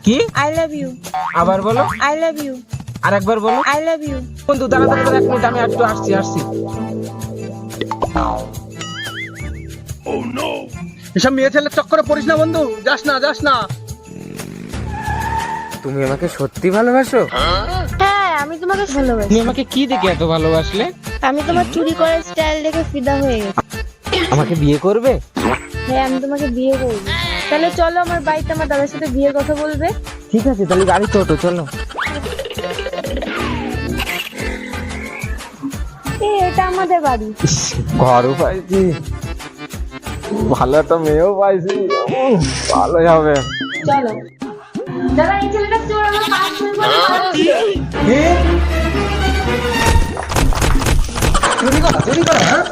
কি? I love you. আবার বলো। I love you. আরেকবার বলো। I love you. বন্ধু দাঁড়া দাঁড়া দাঁড়া, এক মিনিট, আমি একটু আসছি। এসব মেয়ে ছেলের চক্করে পড়িস না বন্ধু, যাস না। তুমি আমাকে সত্যি ভালোবাসো? হ্যাঁ, আমি তোমাকে ভালোবাসি। তুমি আমাকে কি দেখে এত ভালোবাসলে? আমি তোমার চুরি করার স্টাইল দেখে ফিদা হয়ে গেছি। আমাকে বিয়ে করবে? হ্যাঁ, আমি তোমাকে বিয়ে করব। তাহলে চলো আমার বাড়িতে, আমার দাদার সাথে বিয়ের কথা বলবে। ঠিক আছে, তাহলে গাড়ি তো চলো। এটা আমাদের বাড়ি। ঘরও পাইছি, ভালো একটা মেয়েও পাইছি, ভালোই হবে। চলো। দাদা, এই ছেলেটা চোর, আমার পাঁচ ছয় করে মারছে। চুরি করা, হ্যাঁ?